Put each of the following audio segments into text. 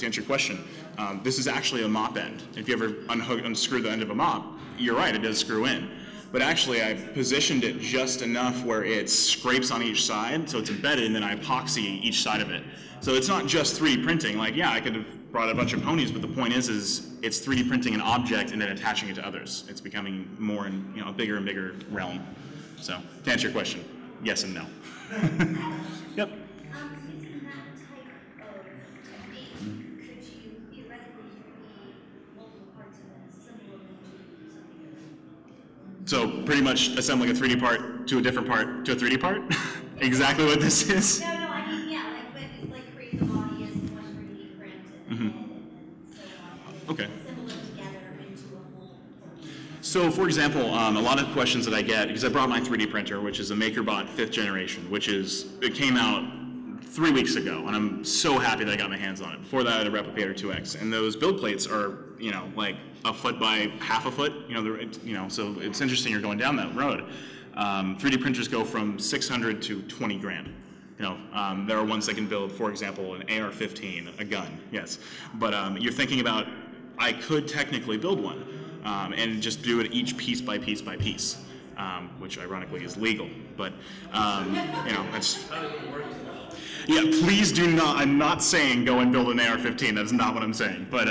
answer your question, this is actually a mop end. If you ever unscrew the end of a mop, you're right, it does screw in. But actually, I positioned it just enough where it scrapes on each side, so it's embedded, and then I epoxy each side of it. So it's not just 3D printing. Like, yeah, I could have brought a bunch of ponies, but the point is it's 3D printing an object and then attaching it to others. It's becoming more in, you know, a bigger and bigger realm. So to answer your question, yes and no. Yep. Using that type of technique, could you theoretically create multiple parts of it, assemble them into something? So pretty much assembling a 3D part to a different part to a 3D part? Exactly what this is? No, I mean, yeah, like create the body as one 3D print and and so on. And Okay. assemble them together into a whole. So for example, a lot of questions that I get, because I brought my 3D printer, which is a MakerBot 5th generation, it came out 3 weeks ago, and I'm so happy that I got my hands on it. Before that, I had a Replicator 2X, and those build plates are, you know, like a foot by half a foot, so it's interesting you're going down that road. 3D printers go from 600 to 20 grand. There are ones that can build, for example, an AR-15, a gun, yes. But you're thinking about, I could technically build one and just do it each piece by piece by piece, which ironically is legal. But, that's... Yeah, please do not, I'm not saying go and build an AR-15, that's not what I'm saying. But,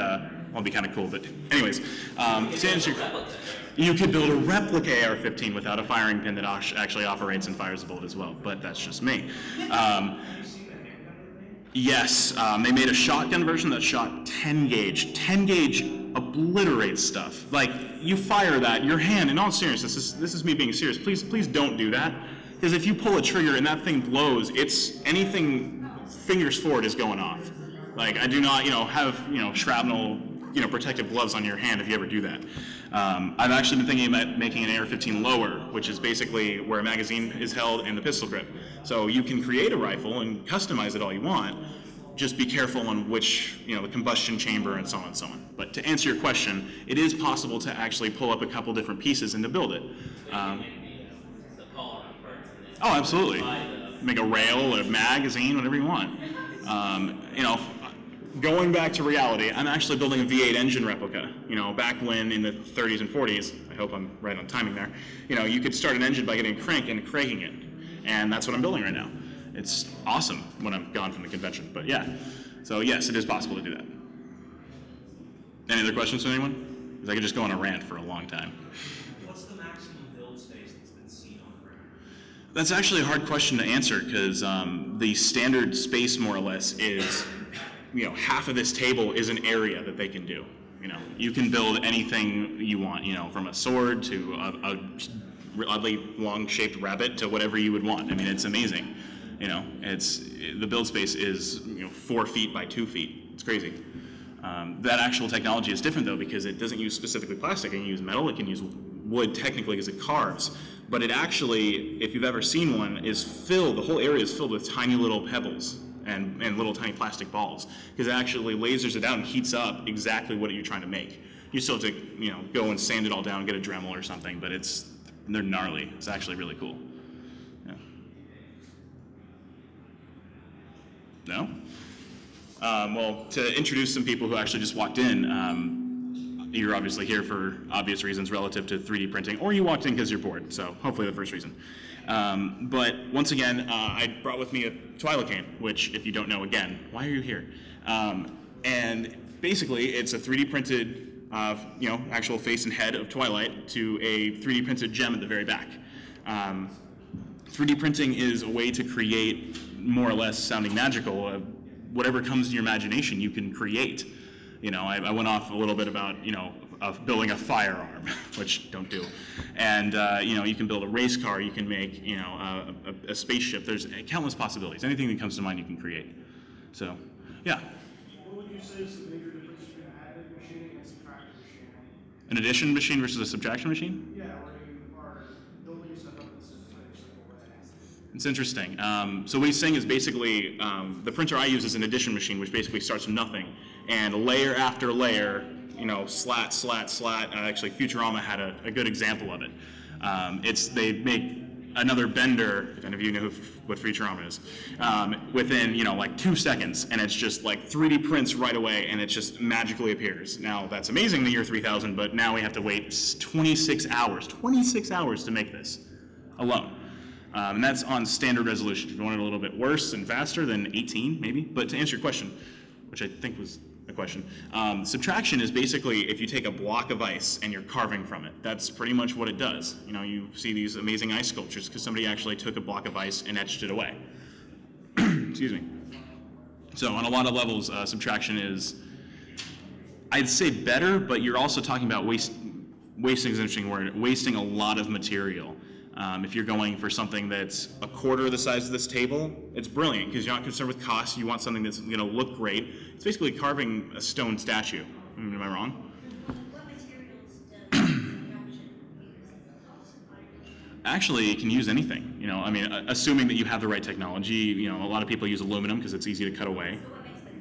it'll be kind of cool, but anyways. You could build a replica AR-15 without a firing pin that actually operates and fires a bullet as well, but that's just me. Yes, they made a shotgun version that shot 10 gauge. 10 gauge obliterates stuff. Like, you fire that, your hand, in all seriousness, this is me being serious, please don't do that. Because if you pull a trigger and that thing blows, anything fingers forward is going off. Like, I do not, have, shrapnel, protective gloves on your hand if you ever do that. I've actually been thinking about making an AR-15 lower, which is basically where a magazine is held and the pistol grip. So you can create a rifle and customize it all you want. Just be careful on which, the combustion chamber and so on and so on. But to answer your question, it is possible to actually pull up a couple different pieces and to build it. Oh, absolutely. Make a rail, a magazine, whatever you want. Going back to reality, I'm actually building a V8 engine replica. Back when in the 30s and 40s, I hope I'm right on timing there, you could start an engine by getting a crank and cranking it. And that's what I'm building right now. It's awesome when I'm gone from the convention, but yeah. So yes, it is possible to do that. Any other questions from anyone? Because I could just go on a rant for a long time. What's the maximum build space that's been seen on the ground? That's actually a hard question to answer because the standard space, more or less, is half of this table is an area that they can do. You can build anything you want, from a sword to a oddly long-shaped rabbit to whatever you would want. I mean, it's amazing. The build space is 4 feet by 2 feet. It's crazy. That actual technology is different though because it doesn't use specifically plastic. It can use metal. It can use wood technically because it carves. But it actually, if you've ever seen one, is filled. The whole area is filled with tiny little pebbles and little tiny plastic balls because it actually lasers it out and heats up exactly what you're trying to make. You still have to go and sand it all down and get a Dremel or something, but they're gnarly. It's actually really cool. Yeah. No? Well, to introduce some people who actually just walked in, you're obviously here for obvious reasons relative to 3D printing, or you walked in because you're bored, so hopefully the first reason. But once again, I brought with me a Twilocane, which if you don't know, again, why are you here? And basically, it's a 3D printed, actual face and head of Twilight to a 3D printed gem at the very back. 3D printing is a way to create more or less sounding magical. Whatever comes to your imagination, you can create. I went off a little bit about, of building a firearm, which don't do. And, you can build a race car, you can make, a spaceship. There's countless possibilities. Anything that comes to mind, you can create. So, yeah. What would you say is the major difference between an additive machining and a subtraction machining? An addition machine versus a subtraction machine? Yeah, where you are building stuff up in a simple way. It's interesting. So what he's saying is basically, the printer I use is an addition machine, which basically starts from nothing. And layer after layer, slat, slat, slat. Actually, Futurama had a good example of it. They make another bender, if any of you know what Futurama is, within, you know, like 2 seconds, and it's just like 3D prints right away, and it just magically appears. Now, that's amazing in the year 3000, but now we have to wait 26 hours to make this alone. And that's on standard resolution. If you want it a little bit worse and faster, than 18, maybe. But to answer your question, which I think was a question, subtraction is basically if you take a block of ice and you're carving from it. That's pretty much what it does. You know, you see these amazing ice sculptures because somebody actually took a block of ice and etched it away. Excuse me. So on a lot of levels, subtraction is, I'd say better, but you're also talking about wasting is an interesting word, wasting a lot of material. If you're going for something that's a quarter of the size of this table, it's brilliant because you're not concerned with cost. You want something that's going to look great. It's basically carving a stone statue. Am I wrong? What materials does subtraction use? Actually, it can use anything. You know, I mean, assuming that you have the right technology. You know, a lot of people use aluminum because it's easy to cut away. So what makes the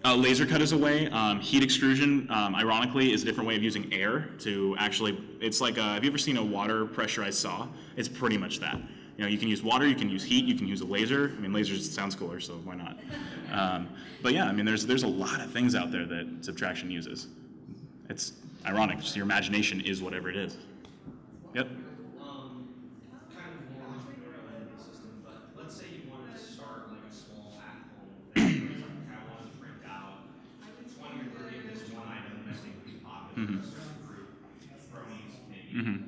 cuts? Laser cut is a way. Heat extrusion, ironically, is a different way of using air to actually, it's like, have you ever seen a water pressurized saw? It's pretty much that. You know, you can use water, you can use heat, you can use a laser. I mean, lasers sounds cooler, so why not? But yeah, I mean, there's a lot of things out there that subtraction uses. It's ironic, just your imagination is whatever it is. Yep. Kind of more on the system, but let's say you wanted to start like a small at-home thing. Like I wanted to print out 20 or 30 of this one item that I think would be popular for a certain group, bronies maybe.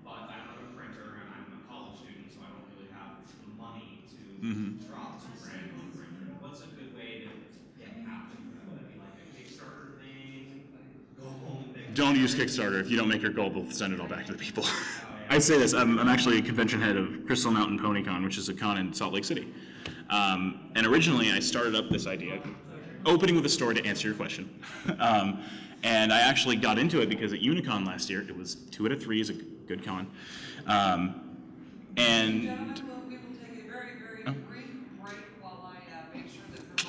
But I don't have a printer and I'm a college student, so I don't really have the money to drop $2 grand on a printer. What's a good way to get capital for that? Would it be like a Kickstarter thing? Go home and Don't use Kickstarter. If you don't make your goal, we'll send it all back to the people. I say this, I'm actually a convention head of Crystal Mountain PonyCon, which is a con in Salt Lake City. And originally I started up this idea, opening with a story to answer your question. And I actually got into it because at Unicon last year, it was 2 out of 3 is a good con. And Gentlemen, we will take a very, very brief break while I make sure that the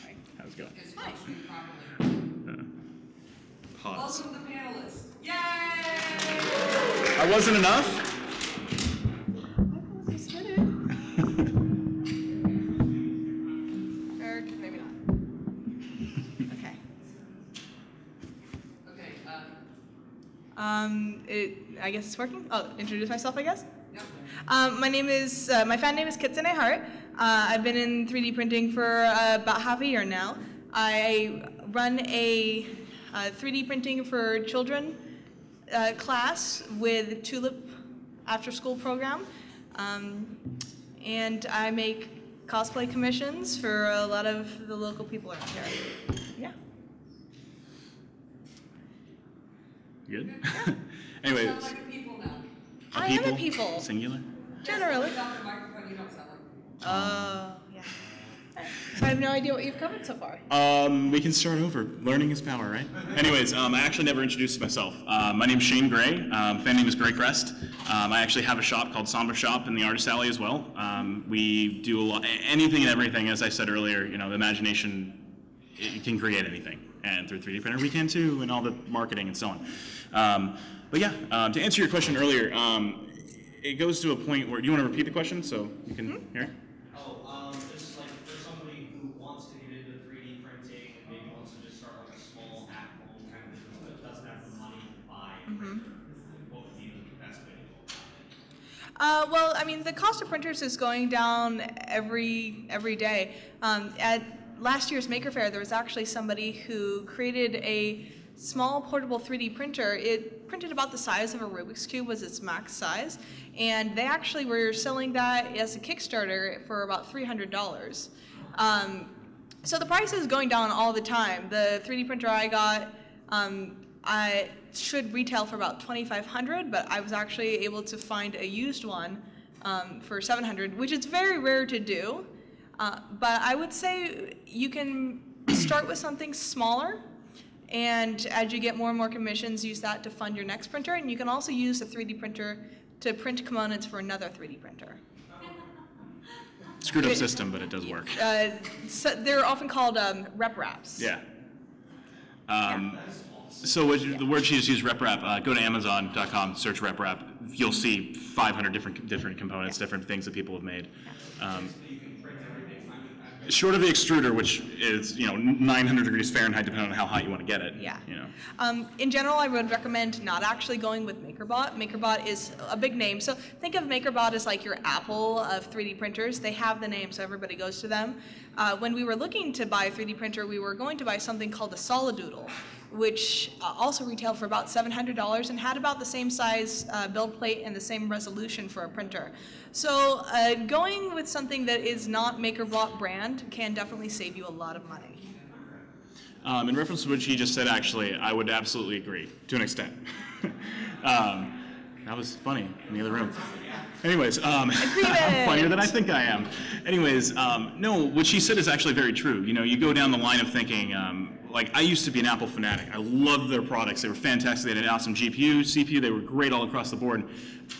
mic how's it going? is functioning properly. Pause. Welcome to the panelists. Yay! I wasn't enough? Or maybe not. Okay. Okay. I guess it's working. I'll introduce myself, I guess. Yep. My fan name is Kitsune Hart. I've been in 3D printing for about half a year now. I run a 3D printing for children class with Tulip after school program. And I make cosplay commissions for a lot of the local people around here. Yeah. Good? Sound Anyways, like a people now. I am a people. Singular? Generally. Without the microphone, you don't sound like. Oh, yeah. So I have no idea what you've covered so far. We can start over. Learning is power, right? Anyways, I actually never introduced myself. My name's Shane Gray. Fan name is Gray Crest. I actually have a shop called Sombra Shop in the Artist Alley as well. We do a lot, anything and everything. As I said earlier, you know, the imagination, it can create anything. And through 3D printer, we can too, and all the marketing and so on. But yeah, to answer your question earlier, it goes to a point where, do you want to repeat the question so you can hear it? Just like for somebody who wants to get into 3D printing and maybe wants to just start like a small at-home kind of business but doesn't have the money to buy a printer, what would be the best way to go about it? Well, I mean, the cost of printers is going down every day. At last year's Maker Faire, there was actually somebody who created a small portable 3D printer. It printed about the size of a Rubik's Cube, was its max size, and they actually were selling that as a Kickstarter for about $300. So the price is going down all the time. The 3D printer I got, I should retail for about $2,500, but I was actually able to find a used one for $700, which is very rare to do. But I would say you can start with something smaller, and as you get more and more commissions, use that to fund your next printer. And you can also use a 3D printer to print components for another 3D printer. Screwed up system, but it does work. So they're often called rep wraps. Yeah. So the word she just used, rep wrap, go to Amazon.com, search rep wrap. you'll see 500 different components, different things that people have made. Short of the extruder, which is 900 degrees Fahrenheit, depending on how hot you want to get it. Yeah. You know. In general, I would recommend not actually going with MakerBot. MakerBot is a big name. So think of MakerBot as like your Apple of 3D printers. They have the name, so everybody goes to them. When we were looking to buy a 3D printer, we were going to buy something called a Solidoodle, which also retailed for about $700 and had about the same size build plate and the same resolution for a printer. So going with something that is not MakerBot brand can definitely save you a lot of money. In reference to what she just said, actually, I would absolutely agree, to an extent. That was funny in the other room. Anyways, I'm funnier than I think I am. Anyways, no, what she said is actually very true. You go down the line of thinking, like I used to be an Apple fanatic. I loved their products. They were fantastic. They had an awesome GPU, CPU. They were great all across the board.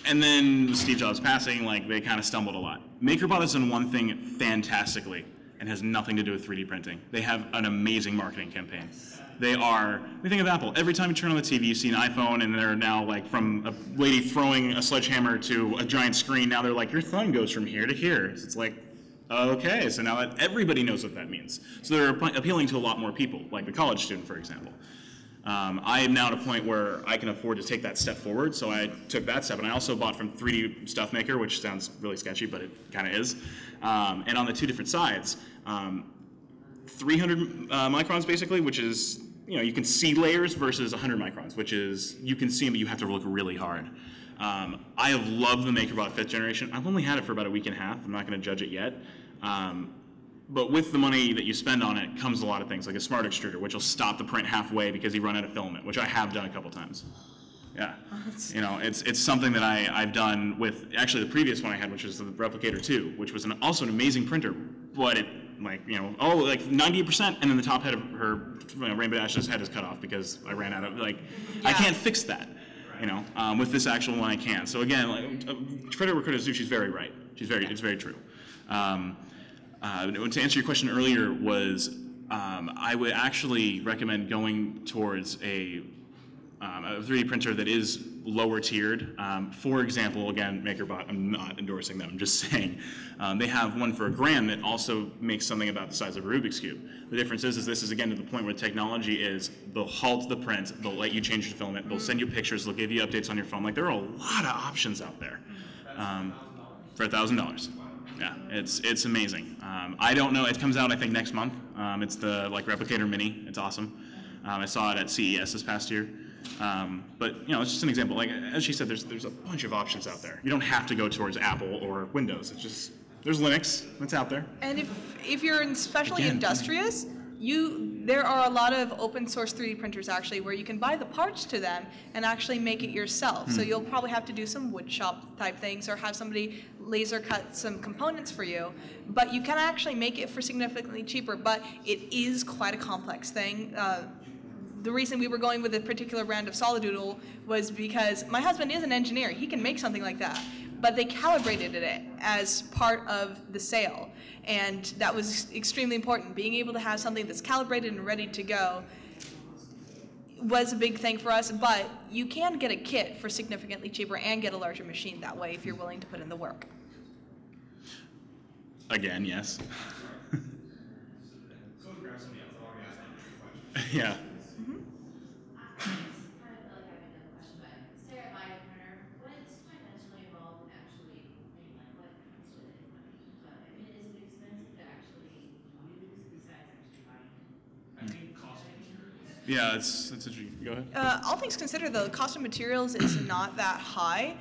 And then with Steve Jobs passing, like they kind of stumbled a lot. MakerBot has done one thing fantastically and has nothing to do with 3D printing. They have an amazing marketing campaign. They are, the thing of Apple, every time you turn on the TV, you see an iPhone and they're now like from a lady throwing a sledgehammer to a giant screen, now they're like, your thumb goes from here to here. It's like, okay, so now that everybody knows what that means. So they're appealing to a lot more people, like the college student, for example. I am now at a point where I can afford to take that step forward, so I took that step, and I also bought from 3D Stuff Maker, which sounds really sketchy, but it kind of is. And on the two different sides, 300 microns basically, which is, you can see layers, versus 100 microns, which is, you can see them, but you have to look really hard. I have loved the MakerBot 5th generation. I've only had it for about a week and a half. I'm not going to judge it yet. But with the money that you spend on it comes a lot of things, like a smart extruder, which will stop the print halfway because you run out of filament, which I have done a couple times. Yeah, it's something that I've done with, actually the previous one I had, which was the Replicator 2, which was also an amazing printer, but it, like 98%, and then the top head of her Rainbow Dash's head is cut off because I ran out of, I can't fix that. With this actual one I can. So again, credit where credit is due, she's very right. It's very true. To answer your question earlier was, I would actually recommend going towards a 3D printer that is lower tiered. For example, again, MakerBot, I'm not endorsing them, I'm just saying. They have one for $1,000 that also makes something about the size of a Rubik's Cube. The difference is this is again to the point where the technology is, they'll halt the print, they'll let you change the filament, they'll send you pictures, they'll give you updates on your phone. Like there are a lot of options out there for $1,000. Yeah, it's amazing. I don't know, it comes out I think next month. It's the Replicator Mini, it's awesome. I saw it at CES this past year. But it's just an example. Like as she said, there's a bunch of options out there. You don't have to go towards Apple or Windows. It's just there's Linux that's out there. And if you're especially industrious, there are a lot of open source 3D printers actually where you can buy the parts to them and actually make it yourself. So you'll probably have to do some wood shop type things or have somebody laser cut some components for you. But you can actually make it for significantly cheaper. But it is quite a complex thing. The reason we were going with a particular brand of Solidoodle was because my husband is an engineer. He can make something like that. But they calibrated it as part of the sale. And that was extremely important. Being able to have something that's calibrated and ready to go was a big thing for us. But you can get a kit for significantly cheaper and get a larger machine that way if you're willing to put in the work. Again, yes. Yeah. Yeah, it's go ahead. All things considered, though, the cost of materials is not that high.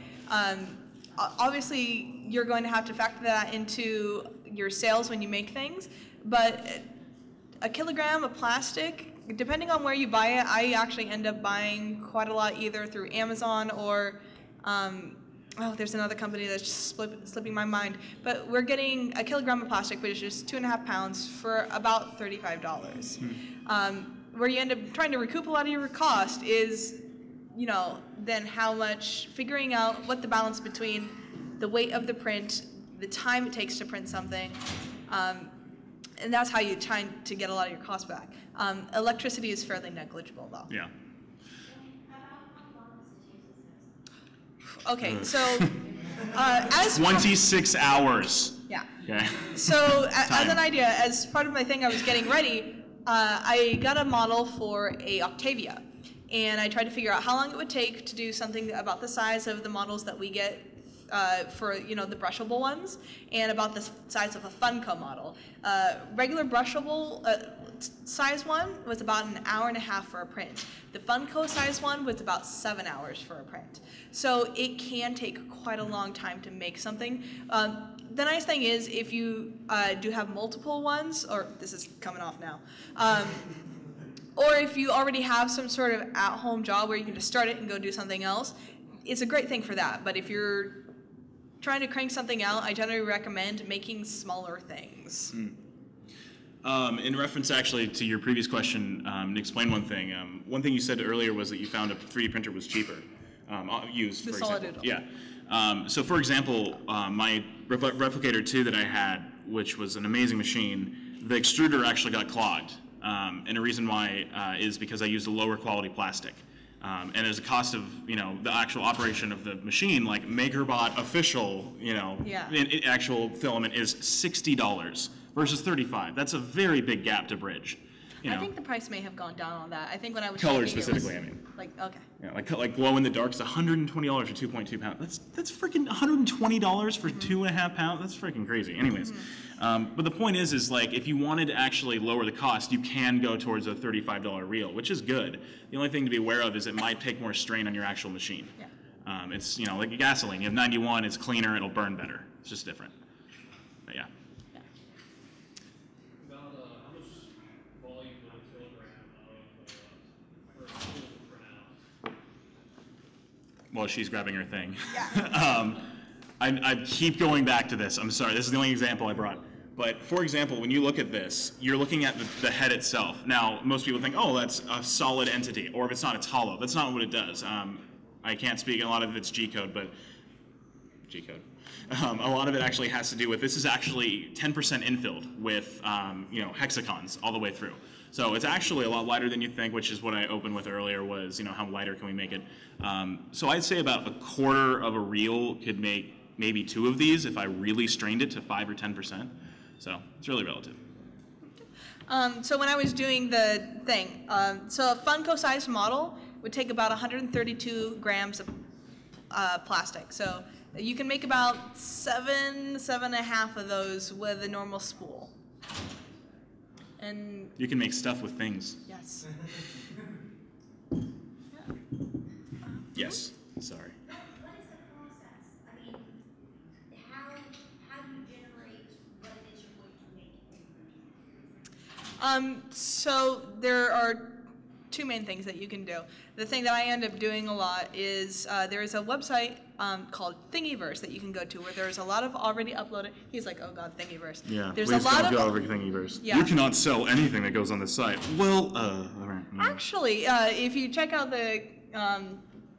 Obviously, you're going to have to factor that into your sales when you make things, but a kilogram of plastic, depending on where you buy it, I actually end up buying quite a lot either through Amazon or, there's another company that's just slipping my mind, but we're getting a kilogram of plastic, which is 2.5 pounds, for about $35. Where you end up trying to recoup a lot of your cost is, then how much, figuring out what the balance between the weight of the print, the time it takes to print something, and that's how you try to get a lot of your costs back. Electricity is fairly negligible, though. Yeah. Okay, so as 26 hours. yeah. Okay. So as Time. an idea, as part of my thing, I was getting ready. I got a model for a Octavia, and I tried to figure out how long it would take to do something about the size of the models that we get for the brushable ones, and about the size of a Funko model. Regular brushable size one was about an hour and a half for a print. The Funko size one was about 7 hours for a print. So it can take quite a long time to make something. The nice thing is, if you do have multiple ones, or this is coming off now, or if you already have some sort of at-home job where you can just start it and go do something else, it's a great thing for that. But if you're trying to crank something out, I generally recommend making smaller things. In reference actually to your previous question, to explain one thing. One thing you said earlier was that you found a 3D printer was cheaper, used, The for solid example. doodle. Yeah. So for example, my Replicator 2 that I had, which was an amazing machine, the extruder actually got clogged. And the reason why is because I used a lower quality plastic. And as a cost of, the actual operation of the machine, like MakerBot official, actual filament is $60 versus $35. That's a very big gap to bridge. I think the price may have gone down on that. I think when I was Color checking, specifically, it was, I mean. like, okay. Yeah, like glow in the dark's $120 for 2.2 pounds. That's freaking $120 for 2.5 pounds. That's freaking crazy. Anyways, but the point is like if you wanted to actually lower the cost, you can go towards a $35 reel, which is good. The only thing to be aware of is it might take more strain on your actual machine. Yeah. It's like gasoline. You have 91, it's cleaner, it'll burn better. It's just different. But yeah. About how much volume would a kilogram of for a spool to print out? Well, she's grabbing her thing. Yeah. I keep going back to this. I'm sorry. This is the only example I brought. But for example, when you look at this, you're looking at the head itself. Now, most people think, oh, that's a solid entity. Or if it's not, it's hollow. That's not what it does. I can't speak. A lot of it's G-code, but G-code. A lot of it actually has to do with, this is actually 10% infilled with, hexagons all the way through. So it's actually a lot lighter than you think, which is what I opened with earlier was, how lighter can we make it? So I'd say about a quarter of a reel could make maybe 2 of these if I really strained it to 5 or 10%. So it's really relative. So when I was doing the thing, so a Funko-sized model would take about 132 grams of plastic. So you can make about 7.5 of those with a normal spool. And You can make stuff with things. yes. Yes. Sorry. What is the process? I mean, how do you generate what it is you're going to make? So there are 2 main things that you can do. The thing that I end up doing a lot is there is a website called Thingiverse that you can go to where there's a lot of already uploaded. He's like, oh god, Thingiverse. Yeah. There's please a lot don't of go over Thingiverse. Yeah. You cannot sell anything that goes on this site. Well, all right. Actually, if you check out the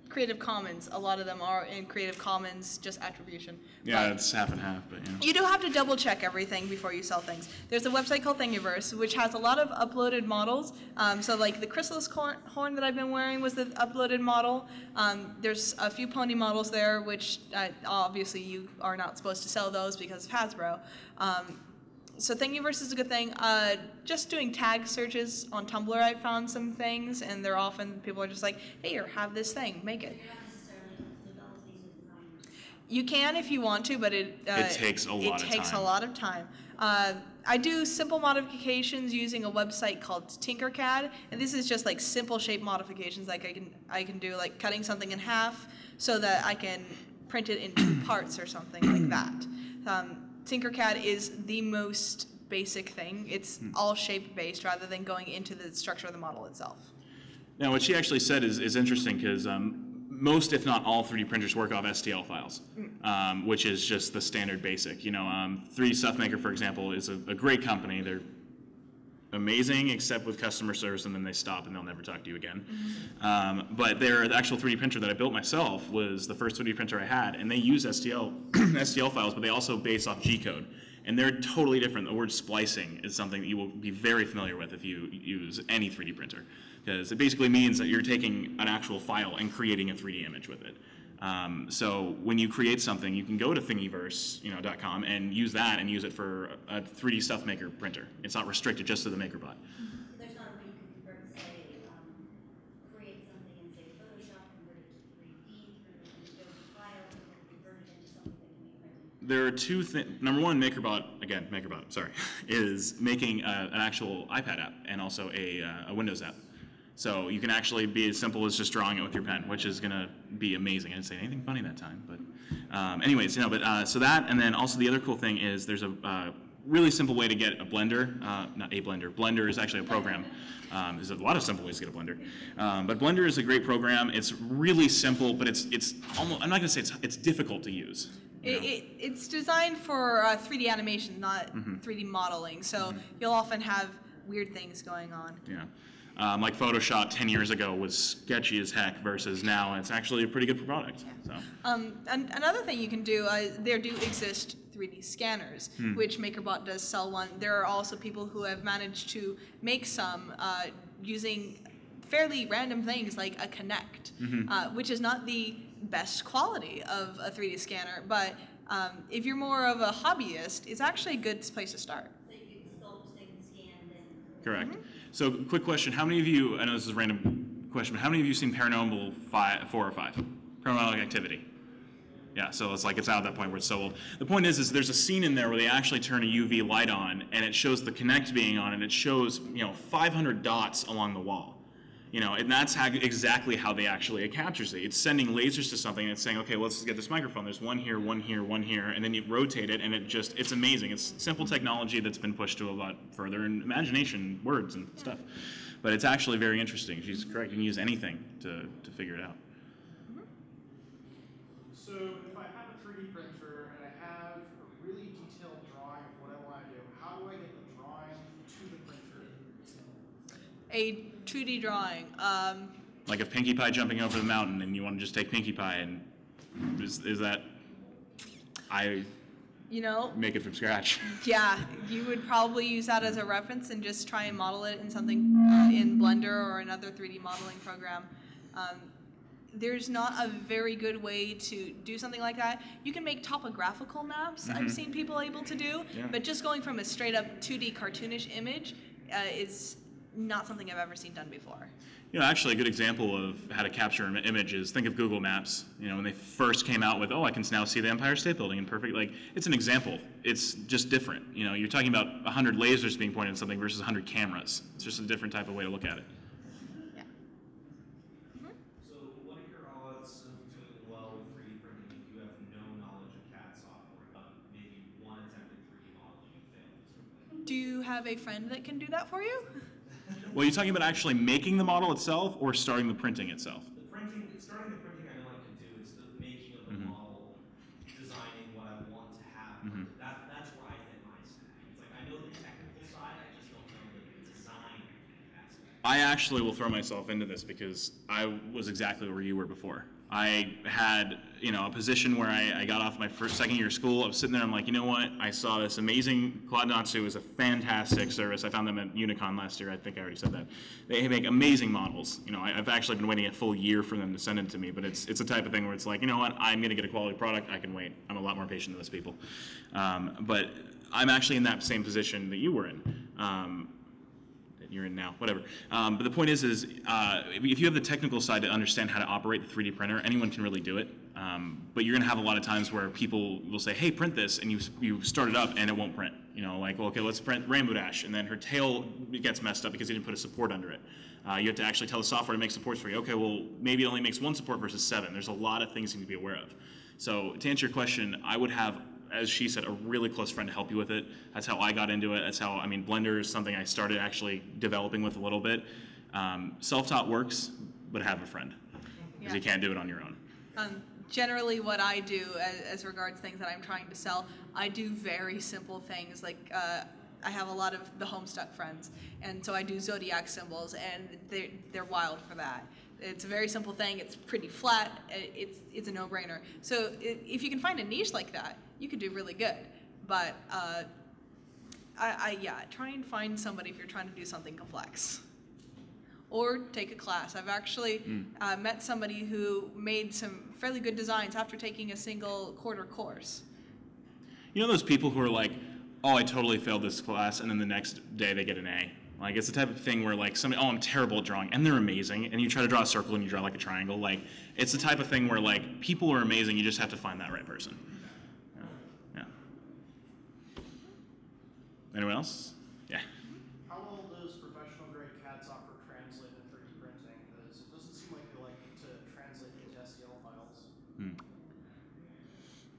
Creative Commons, a lot of them are in Creative Commons, just attribution. Yeah, But it's half and half, but yeah. you do have to double check everything before you sell things. There's a website called Thingiverse, which has a lot of uploaded models. So like the chrysalis horn that I've been wearing was the uploaded model. There's a few pony models there, which obviously you are not supposed to sell those because of Hasbro. So Thingiverse is a good thing. Just doing tag searches on Tumblr, I found some things, and they're often, people are just like, hey, here, have this thing, make it. You're not necessarily develop these with design yourself. You can if you want to, but it takes a lot of takes time. a lot of time. I do simple modifications using a website called Tinkercad, and this is just like simple shape modifications. Like I can do like cutting something in half so that I can print it in 2 parts or something like that. Tinkercad is the most basic thing. It's all shape based rather than going into the structure of the model itself. Now, what she actually said is interesting because most, if not all, 3D printers work off STL files, which is just the standard basic. 3D Stuff Maker, for example, is a great company. They're amazing, except with customer service, and then they stop and they'll never talk to you again. But the actual 3D printer that I built myself was the first 3D printer I had, and they use STL files, but they also base off G-code. And they're totally different. The word splicing is something that you will be very familiar with if you use any 3D printer, because it basically means that you're taking an actual file and creating a 3D image with it. So when you create something, you can go to thingiverse.com and use that and use it for a 3D stuff maker printer. It's not restricted just to the MakerBot. There's not a way you could convert, say, create something in, say, Photoshop, convert it to 3D through an Adobe file, and then convert it into something that can be printed. There are two things. Number one, MakerBot, sorry, is making an actual iPad app and also a Windows app. So you can actually be as simple as just drawing it with your pen, which is going to be amazing. I didn't say anything funny that time, but anyways, so that, and then also the other cool thing is there's a really simple way to get a Blender, not a Blender. Blender is actually a program. There's a lot of simple ways to get a Blender, but Blender is a great program. It's really simple, but it's almost, I'm not going to say it's difficult to use. It's designed for 3D animation, not 3D modeling, so you'll often have weird things going on. Yeah. Like Photoshop 10 years ago was sketchy as heck versus now it's actually a pretty good product. So. And another thing you can do, there do exist 3D scanners, which MakerBot does sell one. There are also people who have managed to make some using fairly random things like a Kinect, which is not the best quality of a 3D scanner, but if you're more of a hobbyist, it's actually a good place to start. So you can sculpt and scan and... Correct. So quick question, how many of you, I know this is a random question, but how many of you seen Paranormal 4 or 5? Paranormal Activity. Yeah, so it's out at that point where it's so old. The point is there's a scene in there where they actually turn a UV light on and it shows the Kinect being on and it shows 500 dots along the wall. And that's exactly how they actually, it captures it. It's sending lasers to something and it's saying, okay, well, let's get this microphone. There's one here, one here, one here, and then you rotate it and it's amazing. It's simple technology that's been pushed to a lot further in imagination, words and stuff. But it's actually very interesting. She's correct. You can use anything to figure it out. So if I have a 3D printer and I have a really detailed drawing of what I want to do, how do I get the drawing to the printer? A 2D drawing. Like if Pinkie Pie jumping over the mountain and you want to just take Pinkie Pie and is that, make it from scratch. Yeah, you would probably use that as a reference and just try and model it in something in Blender or another 3D modeling program. There's not a very good way to do something like that. You can make topographical maps, I've seen people able to do, but just going from a straight up 2D cartoonish image is not something I've ever seen done before. Actually a good example of how to capture an image is, think of Google Maps. When they first came out with, I can now see the Empire State Building in perfect, it's an example. It's just different. You're talking about 100 lasers being pointed at something versus 100 cameras. It's just a different type of way to look at it. Yeah. So what are your odds of doing well with 3D printing if you have no knowledge of CAD software, but maybe one attempted 3D modeling and failed? Do you have a friend that can do that for you? Well, you're talking about actually making the model itself or starting the printing itself? Starting the printing I know I can do. It's the making of the model, designing what I want to have. That's where I hit my snag. It's like I know the technical side, I just don't know the design aspect. I actually will throw myself into this because I was exactly where you were before. I had, a position where I got off my second year of school. I was sitting there, I'm like, you know what? I saw this amazing, Quad Natsu is a fantastic service. I found them at Unicon last year. I think I already said that. They make amazing models. I've actually been waiting a full year for them to send it to me, but it's a type of thing where it's like, you know what? I'm going to get a quality product. I can wait. I'm a lot more patient than those people. But I'm actually in that same position that you were in. You're in now, whatever. But the point is if you have the technical side to understand how to operate the 3D printer, anyone can really do it. But you're gonna have a lot of times where people will say, hey, print this, and you start it up and it won't print. Well, okay, let's print Rainbow Dash, and then her tail gets messed up because you didn't put a support under it. You have to actually tell the software to make supports for you. Okay, well, maybe it only makes one support versus 7. There's a lot of things you need to be aware of. So to answer your question, I would have, as she said, a really close friend to help you with it. That's how I got into it. That's how, Blender is something I started actually developing with a little bit. Self-taught works, but have a friend, because you can't do it on your own. Generally what I do as regards things that I'm trying to sell, I do very simple things like I have a lot of the Homestuck friends, and so I do zodiac symbols, and they're wild for that. It's a very simple thing. It's pretty flat. It's a no-brainer. So if you can find a niche like that, you could do really good. But try and find somebody if you're trying to do something complex. or take a class. I've actually met somebody who made some fairly good designs after taking a single quarter course. You know those people who are like, oh, I totally failed this class, and then the next day they get an A? Like, it's the type of thing where, like, somebody, oh, I'm terrible at drawing, and they're amazing, and you try to draw a circle and you draw like a triangle. Like, it's the type of thing where, like, people are amazing, you just have to find that right person. Yeah. Anyone else? Yeah. How well does professional grade CAD software translate to 3D printing? Because it doesn't seem like they like to translate into STL files.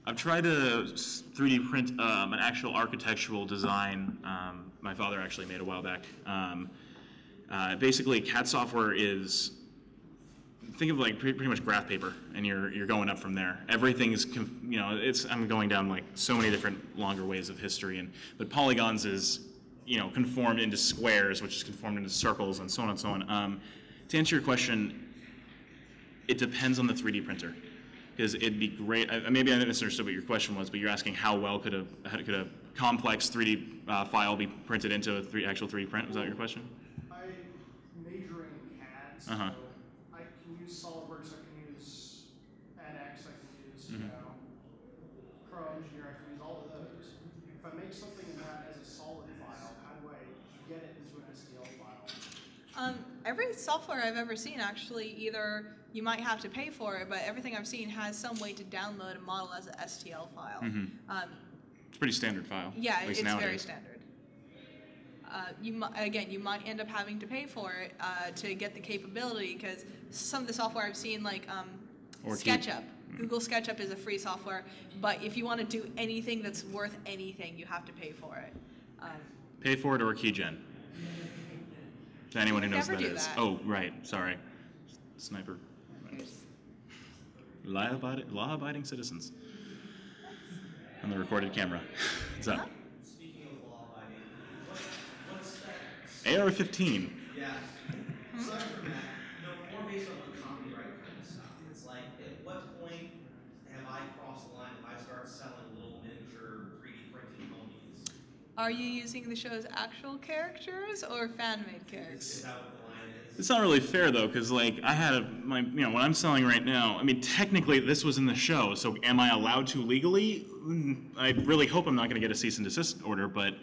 I've tried to 3D print an actual architectural design my father actually made a while back. Basically, CAD software is, think of like pretty much graph paper, and you're going up from there. Everything's, you know, I'm going down like so many different longer ways of history, but polygons is, you know, conformed into squares, which is conformed into circles, and so on and so on. To answer your question, it depends on the 3D printer. Because it'd be great, maybe I misunderstood what your question was, but you're asking how well could a complex 3D file be printed into a actual 3D print? Was that your question? I major in CAD, so I can use SolidWorks, I can use NX, I can use Pro Engineer, I can use all of those. If I make something in that as a solid file, how do I get it into an STL file? Every software I've ever seen actually either you might have to pay for it, but everything I've seen has some way to download a model as an STL file. It's a pretty standard file. Yeah, at least it's nowadays. very standard. You might end up having to pay for it to get the capability, because some of the software I've seen, like SketchUp. Google SketchUp is a free software, but if you want to do anything that's worth anything, you have to pay for it. Pay for it or keygen. To anyone who knows Never what that do is. that. Oh, right. Sorry. Sniper. Law-abiding citizens. On the recorded camera. What's up? Speaking of law-abiding, what's that? AR-15. Yeah. Aside from that, more based on the copyright kind of stuff. It's like, at what point have I crossed the line if I start selling little miniature 3D printed ponies? Are you using the show's actual characters or fan-made characters? Is that what the line is? It's not really fair though, because like I had what I'm selling right now. I mean, technically this was in the show, so am I allowed to legally? I really hope I'm not going to get a cease and desist order, but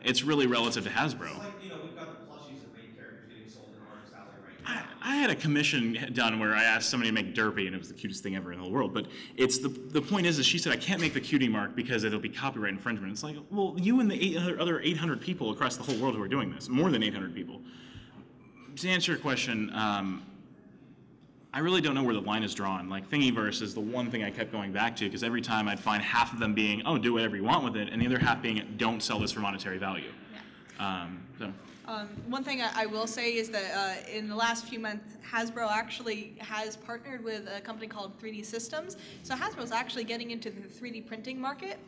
it's really relative to Hasbro. It's like, we've got the plushies of main characters getting sold in artist alley right now. I had a commission done where I asked somebody to make Derpy, and it was the cutest thing ever in the whole world. But it's the point is she said I can't make the cutie mark because it'll be copyright infringement. It's like, well, you and the other 800 people across the whole world who are doing this, more than 800 people. To answer your question, I really don't know where the line is drawn. Like Thingiverse is the one thing I kept going back to, because every time I'd find half of them being, oh, do whatever you want with it, and the other half being, don't sell this for monetary value. Yeah. One thing I will say is that in the last few months, Hasbro actually has partnered with a company called 3D Systems. So Hasbro's actually getting into the 3D printing market,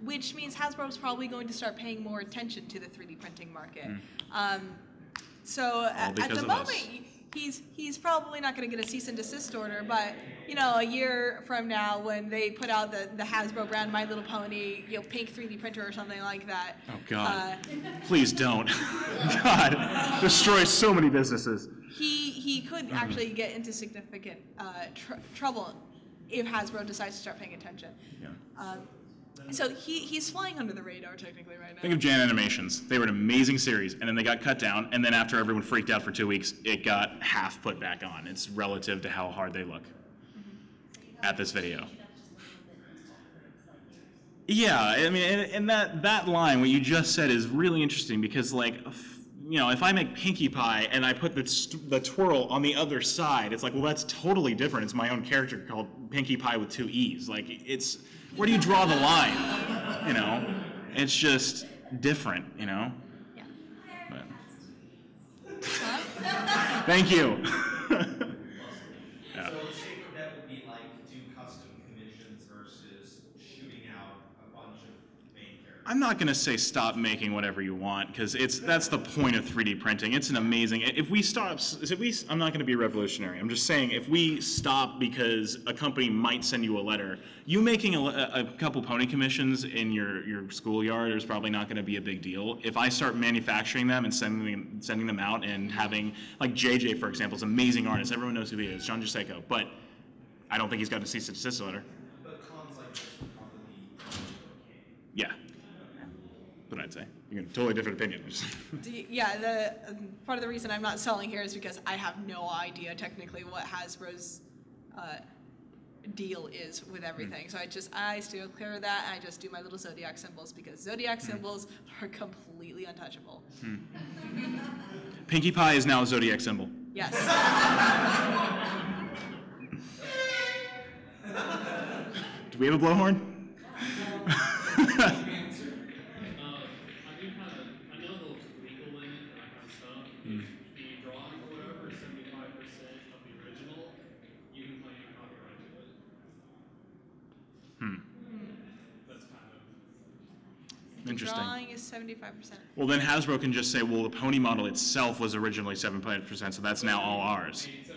which means Hasbro's probably going to start paying more attention to the 3D printing market. So at the moment, he's probably not going to get a cease and desist order, but a year from now, when they put out the Hasbro brand My Little Pony, pink 3D printer or something like that. Oh God! Please don't. God, destroy so many businesses. He could actually get into significant trouble if Hasbro decides to start paying attention. Yeah. So he's flying under the radar technically right now. Think of Jan Animations. They were an amazing series, and then they got cut down, and then after everyone freaked out for 2 weeks, it got half put back on. It's relative to how hard they look at this video. Yeah, I mean, and that line, what you just said, is really interesting because, like, if I make Pinkie Pie and I put the twirl on the other side, it's like, well, that's totally different. It's my own character called Pinkie Pie with 2 E's. Like, it's, where do you draw the line? It's just different, Yeah. But. Thank you. Yeah. So a safer bet would be like do custom commissions versus shooting out a bunch of main characters. I'm not going to say stop making whatever you want, because that's the point of 3D printing. It's an amazing. I'm not going to be revolutionary. I'm just saying, if we stop because a company might send you a letter, you making a couple pony commissions in your schoolyard is probably not going to be a big deal. If I start manufacturing them and sending them out and having, like JJ, for example, is an amazing artist. Everyone knows who he is, John Giuseco, but I don't think he's got a cease and desist letter. But cons like this would probably be okay. Yeah. That's what I'd say. You got a totally different opinion. Yeah, the part of the reason I'm not selling here is because I have no idea technically what Hasbro's deal is with everything. So I steer clear of that, and I just do my little zodiac symbols, because zodiac symbols are completely untouchable. Pinkie Pie is now a zodiac symbol. Yes. Do we have a blowhorn? I know the legal limit and that kind of stuff. If the drawing or whatever is 75% of the original, you can claim copyright to it. That's kind of Interesting. Drawing is 75%. Well, then Hasbro can just say, well, the pony model itself was originally 75%, so that's now all ours. maybe 75%,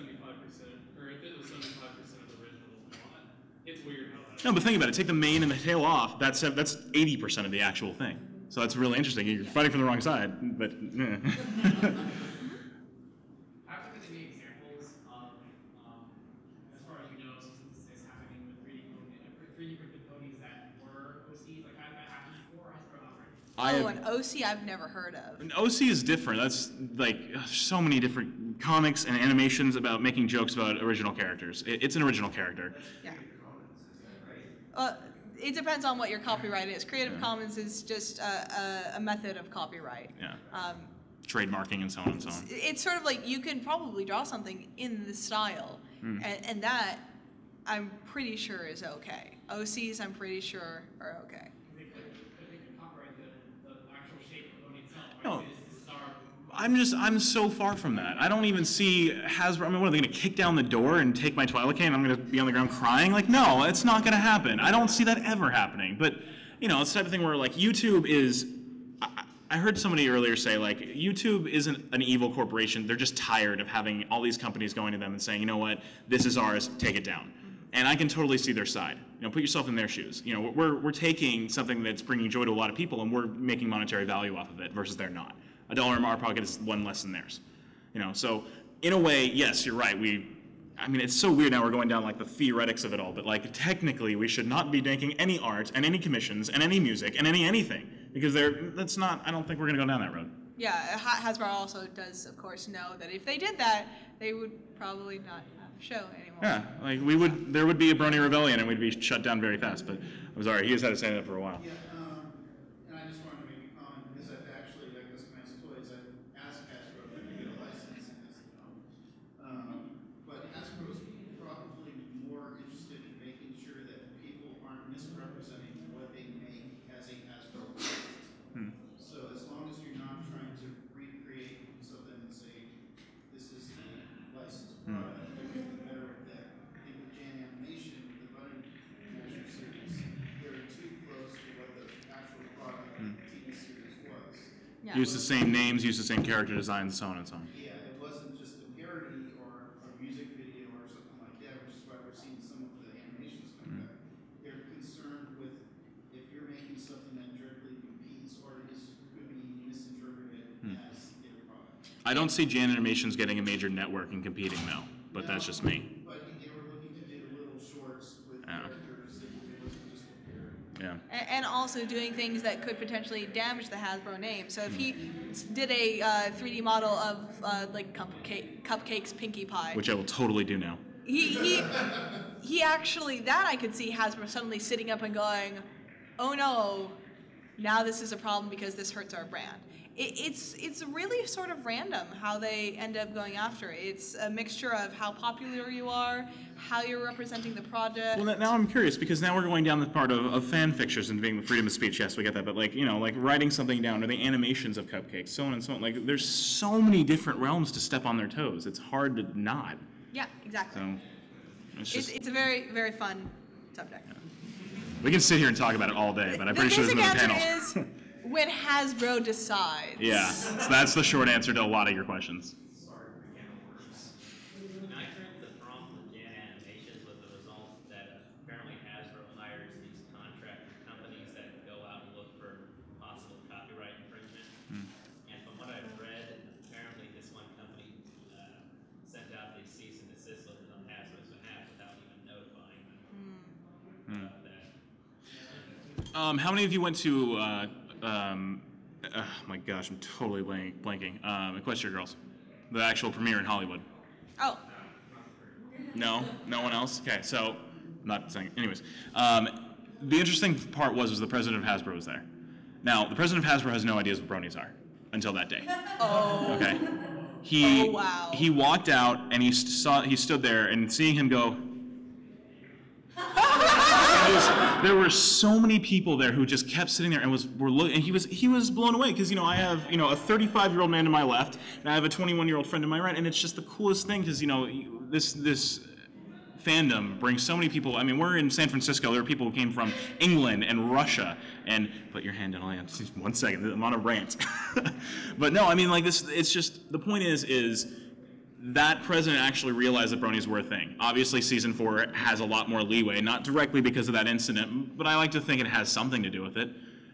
or if it was 75% of the original plot, it's weird how that. No, but think about it. Take the mane and the tail off. That's 80% of the actual thing. So that's really interesting. You're fighting from the wrong side, but. I have to give any examples of, as far as you know, since this is happening with 3D printed ponies that were OCs, like has that happened before? Has An OC I've never heard of. An OC is different. That's like so many different comics and animations about making jokes about original characters. It's an original character. Yeah. It depends on what your copyright is. Creative Commons is just a method of copyright. Yeah. Trademarking and so on and so on. It's sort of like you can probably draw something in the style, and that I'm pretty sure is okay. OCs I'm pretty sure are okay. they could copyright the actual shape of the pony itself, right? No. It's the star. I'm so far from that. I don't even see Hasbro. I mean, what are they going to kick down the door and take my Twilight cane? I'm going to be on the ground crying? Like, no, it's not going to happen. I don't see that ever happening. But, you know, it's the type of thing where, like, YouTube is. I heard somebody earlier say, like, YouTube isn't an evil corporation. They're just tired of having all these companies going to them and saying, you know what, this is ours, take it down. And I can totally see their side. You know, put yourself in their shoes. You know, we're taking something that's bringing joy to a lot of people, and we're making monetary value off of it versus they're not. $1 in our pocket is one less than theirs. You know, so in a way, yes, you're right. I mean, it's so weird now we're going down like the theoretics of it all, but like technically we should not be making any art and any commissions and any music and anything, because that's not, I don't think we're gonna go down that road. Yeah, Hasbro also does, of course, know that if they did that, they would probably not have a show anymore. Yeah, like there would be a Brony Rebellion and we'd be shut down very fast, but I'm sorry, he has had to say that for a while. Yeah, and I just wanted to make a comment because I've actually, like this nice toys, I've asked Hasbro if I could get a license and has no. But Hasbro's probably more interested in making sure that people aren't misrepresenting what they make as a Hasbro license. So as long as you're not trying to recreate something and say, this is the licensed product, they're getting better at that. I think with Jan Animation, the Bunny Measure series, they're too close to what the actual product TV series was. Yeah. Use the same names, use the same character designs, so on and so on. Yeah, it wasn't just a parody or a music video or something like that, which is why we're seeing some of the animations come back. They're concerned with if you're making something that directly competes or could be misinterpreted as their product. I don't see Jan Animations getting a major network and competing though, but that's just me. But they were looking to do little shorts with characters that it wasn't just a parody. Yeah. And also doing things that could potentially damage the Hasbro name. So if he did a 3D model of like Cupcake's Pinkie Pie, Which I will totally do now. he actually, that I could see Hasbro suddenly sitting up and going, oh no, now this is a problem because this hurts our brand. It's really sort of random how they end up going after it. It's a mixture of how popular you are, how you're representing the project. Well, now I'm curious, because now we're going down the part of fan fictions and being the freedom of speech. Yes, we get that, but like, you know, like writing something down or the animations of Cupcakes, so on and so on. Like, there's so many different realms to step on their toes. It's hard to not. Yeah, exactly. So, it's just. It's a very, very fun subject. Yeah. We can sit here and talk about it all day, but I'm pretty sure there's basic another answer panel. is when Hasbro decides. Yeah, so that's the short answer to a lot of your questions. Sorry for can of worms. When I created the prompt with Jan Animations was the result that apparently Hasbro hires these contractor companies that go out and look for possible copyright infringement. And from what I've read, apparently this one company sent out the cease and desist letter on Hasbro's behalf without even notifying them about that. How many of you went to, oh my gosh, I'm totally blanking. Equestria Girls, the actual premiere in Hollywood. Oh, No? No one else? Okay, so, not saying, anyways. The interesting part was the president of Hasbro was there. Now, the president of Hasbro has no ideas what bronies are until that day. oh, Okay? Oh, wow. He walked out and he stood there, and seeing him go, there were so many people there who just kept sitting there and were looking, and he was blown away because I have a 35-year-old man to my left and I have a 21-year-old friend to my right, and it's just the coolest thing because this fandom brings so many people. I mean, we're in San Francisco. There are people who came from England and Russia. And put your hand down. Just 1 second. I'm on a rant. But no, I mean, like this. It's just the point is that president actually realized that bronies were a thing. Obviously, season 4 has a lot more leeway, not directly because of that incident, but I like to think it has something to do with it.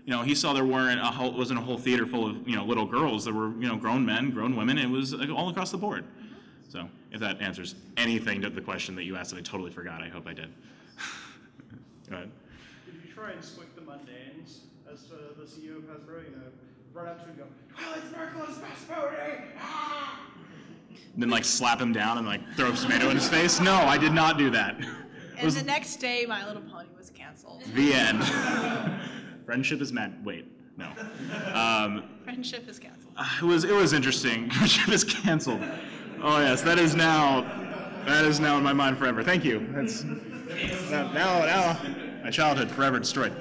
He saw there wasn't a whole theater full of little girls. There were grown men, grown women. It was all across the board. So if that answers anything to the question that you asked that I totally forgot, I hope I did. Go ahead. Did you try and squick the mundanes as the CEO of Hasbro? Run up to him and go, Twilight Sparkle is best pony! Ah! Then slap him down and throw a tomato in his face? No, I did not do that. and the next day, My Little Pony was canceled. The end. Friendship is mad. Wait, no. Friendship is canceled. It was interesting. Friendship is canceled. Oh yes, that is now in my mind forever. Thank you. That's now my childhood forever destroyed.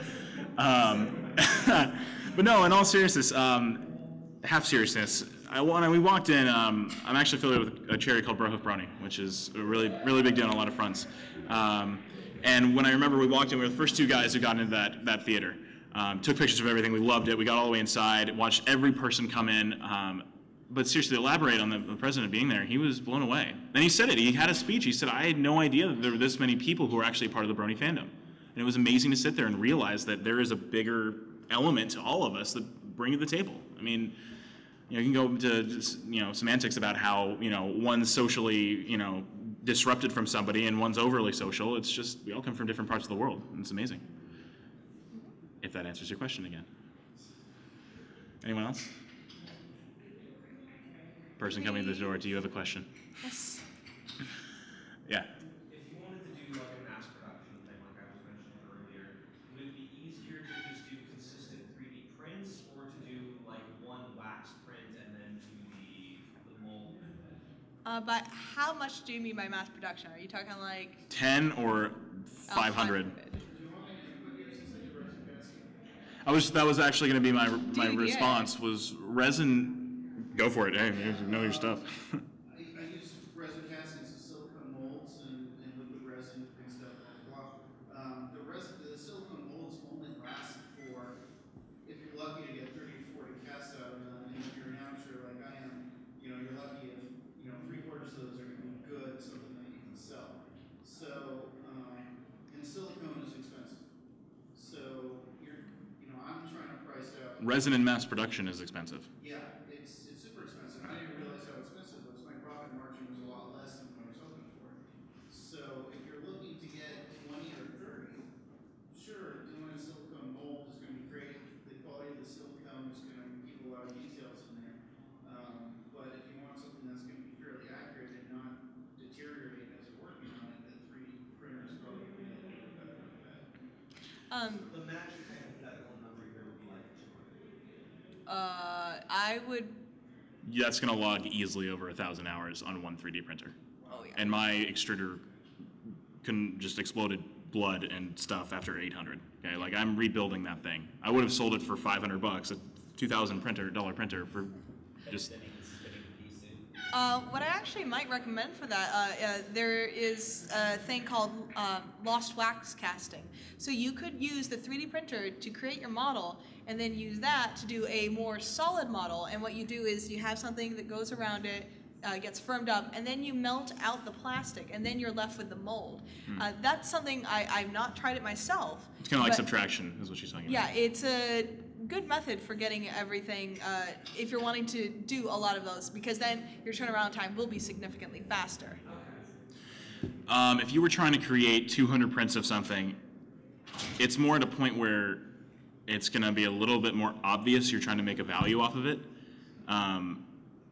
But no, in all seriousness, half seriousness. When we walked in, I'm actually affiliated with a charity called Brohoof Brony, which is a really big deal on a lot of fronts. And when I remember we walked in, we were the first 2 guys who got into that theater. Took pictures of everything. We loved it. We got all the way inside, watched every person come in. But seriously, elaborate on the president being there. He was blown away. And he said it. He had a speech. He said, I had no idea that there were this many people who were actually part of the brony fandom. And it was amazing to sit there and realize that there is a bigger element to all of us that bring to the table. I mean, you can go to semantics about how one's socially disrupted from somebody and one's overly social. It's just we all come from different parts of the world, and it's amazing. If that answers your question again. Anyone else? Person coming to the door, do you have a question? Yes. Yeah. If you wanted to do a mass production thing like I was mentioning earlier, would it be easier to just do consistent 3D prints or to do one wax print and then do the mold method? But how much do you mean by mass production? Are you talking 10 or 500? That was actually going to be my response was resin. Go for it. Hey, you know your stuff. I use resin castings, silicone molds, and liquid resin, mixed up, blah, blah. The silicone molds only last for, if you're lucky to get 30 or 40 casts out of them, and if you're an amateur like I am, you're lucky if 3/4 of those are going to be good, something that you can sell. So, and silicone is expensive. So I'm trying to price out. Resin in mass production is expensive. Yeah, it's super expensive. I didn't realize how expensive it was. My profit margin was a lot less than what I was hoping for. So if you're looking to get 20 or 30, sure, doing a silicone mold is going to be great. The quality of the silicone is going to keep a lot of details in there. But if you want something that's going to be fairly accurate and not deteriorate as you're working on it, the 3D printer is probably going to be a little bit better than that. The magic hypothetical number here would be 200. I would. That's going to log easily over 1,000 hours on one 3D printer. Oh yeah. And my extruder just exploded blood and stuff after 800. Okay, I'm rebuilding that thing. I would have sold it for $500, a $2,000 printer for just. What I actually might recommend for that, there is a thing called lost wax casting. So you could use the 3D printer to create your model and then use that to do a more solid model. And what you do is you have something that goes around it, gets firmed up, and then you melt out the plastic, and then you're left with the mold. That's something I've not tried it myself. It's kind of like subtraction, is what she's talking about. Yeah, it's a good method for getting everything if you're wanting to do a lot of those, because then your turnaround time will be significantly faster. If you were trying to create 200 prints of something, it's more at a point where it's going to be a little bit more obvious you're trying to make a value off of it.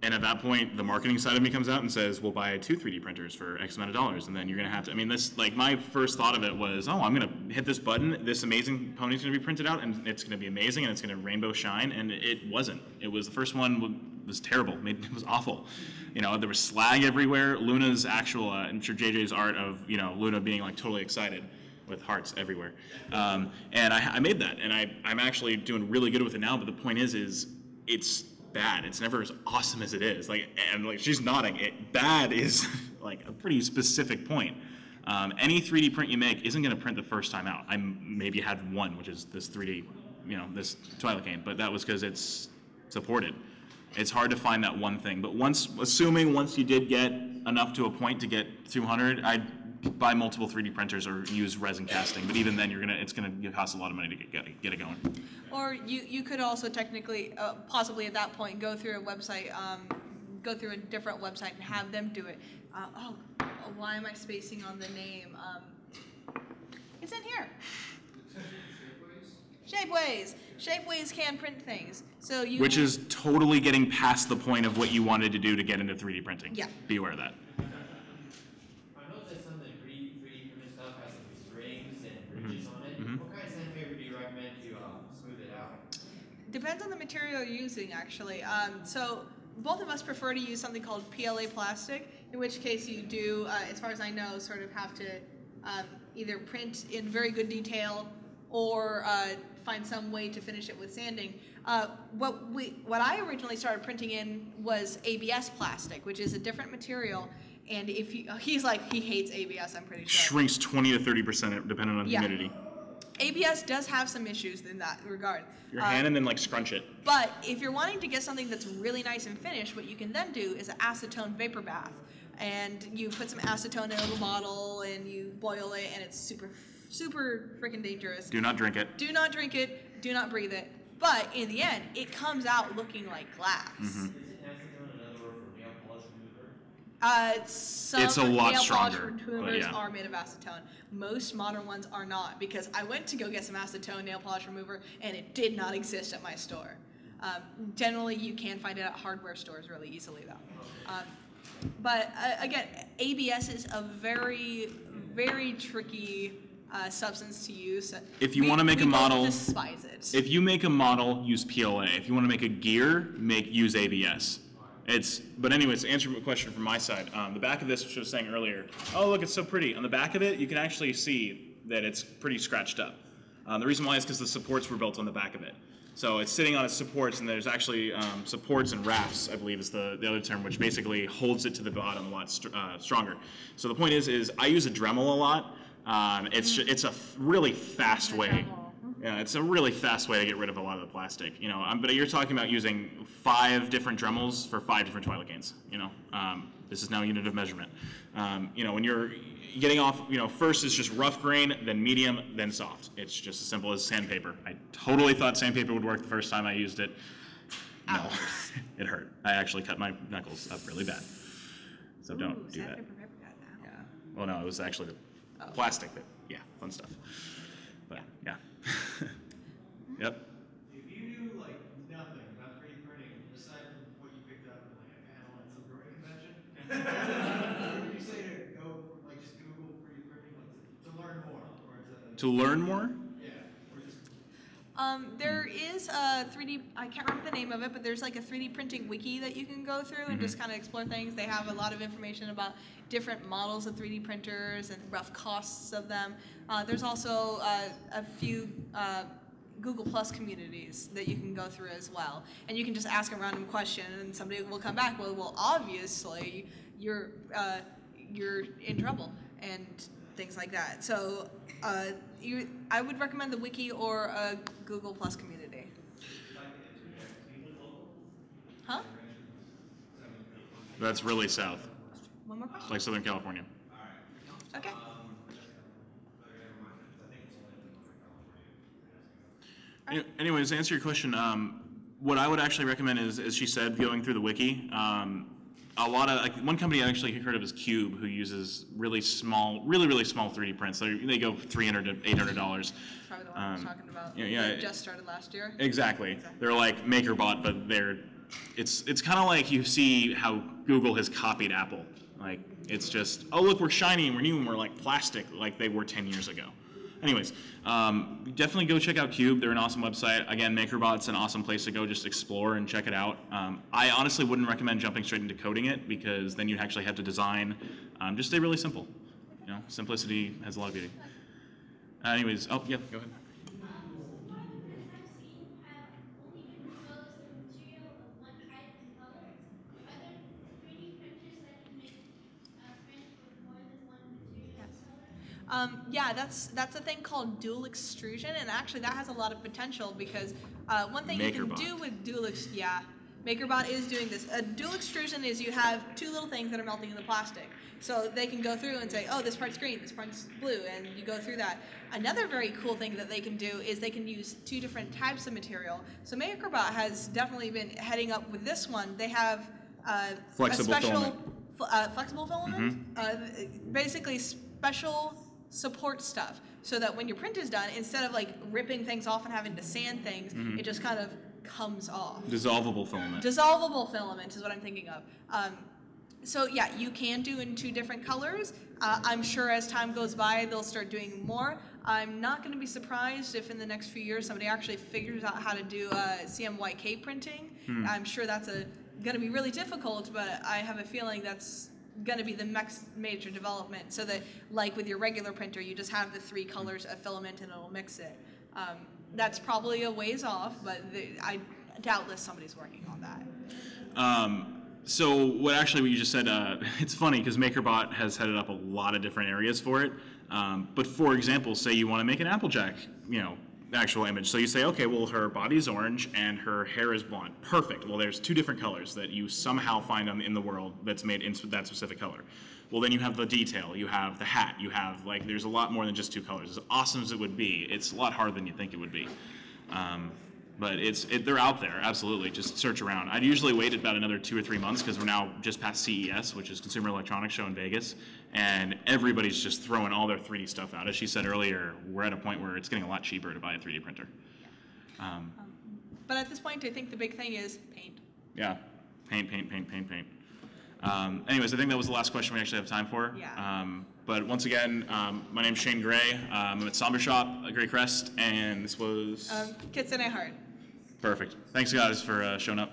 And at that point, the marketing side of me comes out and says, we'll buy 2 3D printers for X amount of dollars. And then you're going to have to, I mean, this, like, my first thought of it was, oh, I'm going to hit this button, this amazing pony's going to be printed out, and it's going to be amazing, and it's going to rainbow shine. And it wasn't. It was, the first one was terrible. It was awful. You know, there was slag everywhere. Luna's actual, I'm sure JJ's art of, you know, Luna being, like, totally excited with hearts everywhere. And I made that, and I'm actually doing really good with it now, but the point is it's bad. It's never as awesome as it is. Like, and like she's nodding. Bad is like a pretty specific point. Any 3D print you make isn't going to print the first time out. I maybe had one, which is this 3D, you know, this Twilight Cane, but that was because it's supported. It's hard to find that one thing. But once you did get enough to a point to get 200, I'd buy multiple 3D printers or use resin casting. But even then, it's gonna cost a lot of money to get it going. Or you could also technically, possibly at that point, go through a website, go through a different website and have them do it. Why am I spacing on the name? It's in here. Shapeways. Shapeways can print things. So Which is totally getting past the point of what you wanted to do to get into 3D printing. Yeah. Be aware of that. I know that some of the 3D printed stuff has some strings and ridges on it. What kind of sandpaper do you recommend to smooth it out? Depends on the material you're using, actually. So both of us prefer to use something called PLA plastic, in which case you do, as far as I know, sort of have to either print in very good detail or find some way to finish it with sanding. What I originally started printing in was ABS plastic, which is a different material. And if he hates ABS, I'm pretty sure. Shrinks 20 to 30% depending on humidity. ABS does have some issues in that regard. Your hand and then like scrunch it. But if you're wanting to get something that's really nice and finished, what you can then do is an acetone vapor bath. And you put some acetone in a little bottle and you boil it, and it's super freaking dangerous. Do not drink it. Do not drink it. Do not breathe it. But in the end, it comes out looking like glass. Isn't acetone another word for nail polish remover? Some It's a lot nail polish stronger, removers but yeah. are made of acetone. Most modern ones are not, because I went to go get some acetone nail polish remover and it did not exist at my store. Generally, you can find it at hardware stores really easily, though. But again, ABS is a very, very tricky substance to use. If you want to make a model, despise it. If you make a model, use PLA. If you want to make a gear, use ABS. But anyways, to answer your question from my side, the back of this, which I was saying earlier, oh look, it's so pretty. On the back of it, you can actually see that it's pretty scratched up. The reason why is because the supports were built on the back of it. So it's sitting on its supports, and there's actually supports and rafts, I believe is the other term, which basically holds it to the bottom a lot stronger. So the point is I use a Dremel a lot. It's a really fast way. Yeah, it's a really fast way to get rid of a lot of the plastic. You know, but you're talking about using 5 different Dremels for 5 different Twilight Canes. You know, this is now a unit of measurement. You know, when you're getting off, you know, first it's just rough grain, then medium, then soft. It's just as simple as sandpaper. I totally thought sandpaper would work the first time I used it. No, it hurt. I actually cut my knuckles up really bad. So don't do that. Yeah. Well, no, it was actually the plastic that, yeah, fun stuff. But yeah. Yep. If you knew like nothing about 3D printing, aside from what you picked up in like a panel at some growing convention, would you say to go like just Google 3D printing to learn more, or to learn more? Yeah, or just. There is a 3D, I can't remember the name of it, but there's like a 3D printing wiki that you can go through and just kind of explore things. They have a lot of information about different models of 3D printers and rough costs of them. There's also a few Google Plus communities that you can go through as well, and you can just ask a random question, and somebody will come back. Well, obviously you're in trouble and things like that. So I would recommend the wiki or a Google Plus community. Huh? That's really south, One more question. like Southern California. Okay. Anyways, to answer your question, what I would actually recommend is, as she said, going through the wiki. A lot of, like, one company I actually heard of is Cube, who uses really small 3D prints. They go $300 to $800. Probably the one I was talking about. Yeah, That just started last year. Exactly. They're like MakerBot, but it's kind of like you see how Google has copied Apple. Like, it's just, oh, look, we're shiny and we're new and we're like plastic like they were 10 years ago. Anyways, definitely go check out Cube. They're an awesome website. Again, MakerBot's an awesome place to go just explore and check it out. I honestly wouldn't recommend jumping straight into coding it, because then you'd actually have to design. Just stay really simple. You know, simplicity has a lot of beauty. Anyways, oh yeah, go ahead. Yeah, that's a thing called dual extrusion, and actually that has a lot of potential, because one thing you can do with MakerBot is doing this. A dual extrusion is you have two little things that are melting in the plastic. So they can go through and say, oh, this part's green, this part's blue, and you go through that. Another very cool thing that they can do is they can use two different types of material. So MakerBot has definitely been heading up with this one. They have flexible filament. Flexible filament, basically special support stuff, so that when your print is done, instead of like ripping things off and having to sand things, it just kind of comes off. Dissolvable filament. Dissolvable filament is what I'm thinking of. So yeah, you can do in two different colors. I'm sure as time goes by, they'll start doing more. I'm not going to be surprised if in the next few years somebody actually figures out how to do CMYK printing. I'm sure that's going to be really difficult, but I have a feeling that's going to be the next major development, so that like with your regular printer, you just have the three colors of filament and it'll mix it. That's probably a ways off, but I doubtless somebody's working on that. So what you just said, it's funny because MakerBot has headed up a lot of different areas for it. But for example, say you want to make an Applejack, actual image. So you say, okay, well, her body's orange and her hair is blonde. Perfect. Well, there's two different colors that you somehow find in the world that's made in that specific color. Well, then you have the detail, you have the hat, you have, like, there's a lot more than just two colors. As awesome as it would be, it's a lot harder than you think it would be. But they're out there, absolutely. Just search around. I'd usually wait about another 2 or 3 months, because we're now just past CES, which is Consumer Electronics Show in Vegas, and everybody's just throwing all their 3D stuff out. As she said earlier, we're at a point where it's getting a lot cheaper to buy a 3D printer. But at this point, I think the big thing is paint. Yeah, paint. Anyways, I think that was the last question we actually have time for. Yeah. But once again, my name's Shane Gray. I'm at Somber Shop at Gray Crest, and this was... Kitsune Heart. Perfect. Thanks, guys, for showing up.